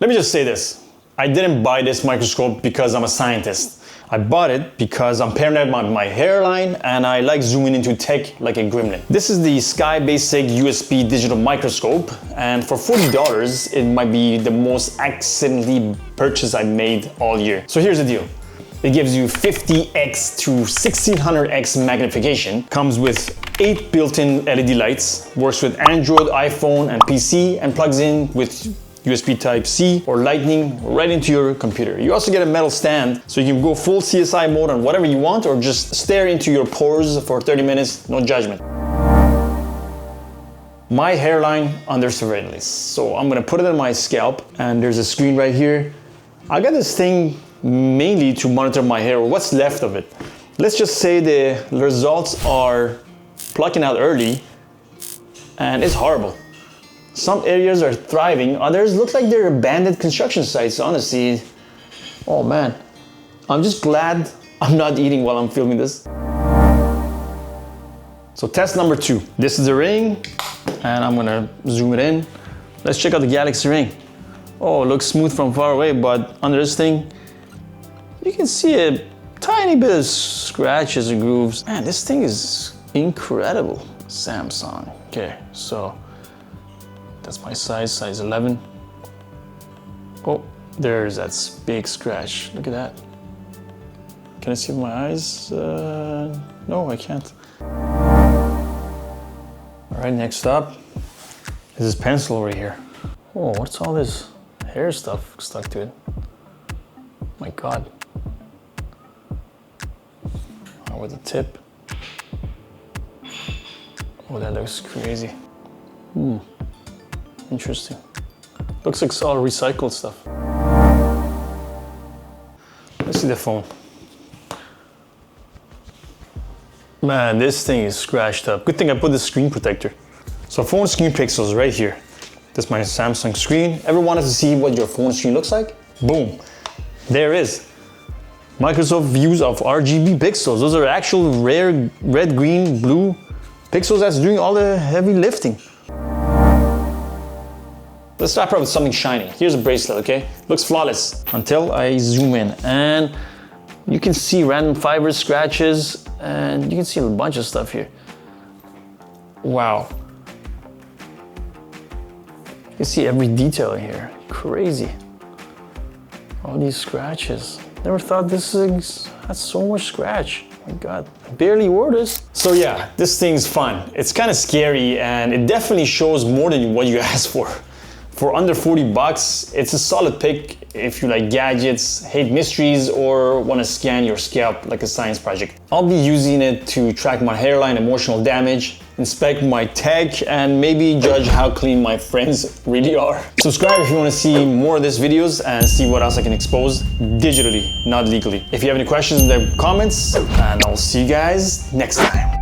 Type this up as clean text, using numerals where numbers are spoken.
Let me just say this. I didn't buy this microscope because I'm a scientist. I bought it because I'm paranoid about my hairline and I like zooming into tech like a gremlin. This is the SKYBASIC USB digital microscope, and for $40, it might be the most accidentally purchase I made all year. So here's the deal. It gives you 50x to 1600x magnification, comes with 8 built-in LED lights, works with Android, iPhone, and PC, and plugs in with USB Type-C or Lightning right into your computer. You also get a metal stand, so you can go full CSI mode on whatever you want or just stare into your pores for 30 minutes, no judgment. My hairline under surveillance. So I'm gonna put it on my scalp, and there's a screen right here. I got this thing mainly to monitor my hair, or what's left of it. Let's just say the results are plucking out early, and it's horrible. Some areas are thriving, others look like they're abandoned construction sites, honestly. Oh man, I'm just glad I'm not eating while I'm filming this. So test number 2. This is the ring, and I'm gonna zoom it in. Let's check out the Galaxy ring. Oh, it looks smooth from far away, but under this thing, you can see a tiny bit of scratches and grooves. Man, this thing is incredible. Samsung. Okay, so that's my size 11. Oh, there's that big scratch. Look at that. Can I see with my eyes? No, I can't. All right, next up is this pencil over here. Oh, what's all this hair stuff stuck to it? My God. Oh, with the tip. Oh, that looks crazy. Interesting. Looks like it's all recycled stuff. Let's see the phone. Man, this thing is scratched up. Good thing I put the screen protector. So phone screen pixels right here. This is my Samsung screen. Ever wanted to see what your phone screen looks like? Boom, there it is. Microsoft views of RGB pixels. Those are actual rare red, green, blue pixels that's doing all the heavy lifting. Let's start out with something shiny. Here's a bracelet, okay? Looks flawless until I zoom in, and you can see random fibers, scratches, and you can see a bunch of stuff here. Wow. You can see every detail in here. Crazy. All these scratches. Never thought this thing had so much scratch. Oh my God, I barely wore this. So yeah, this thing's fun. It's kind of scary, and it definitely shows more than what you asked for. For under 40 bucks, it's a solid pick if you like gadgets, hate mysteries, or want to scan your scalp like a science project. I'll be using it to track my hairline emotional damage, inspect my tech, and maybe judge how clean my friends really are. Subscribe if you want to see more of these videos and see what else I can expose digitally, not legally. If you have any questions in the comments, and I'll see you guys next time.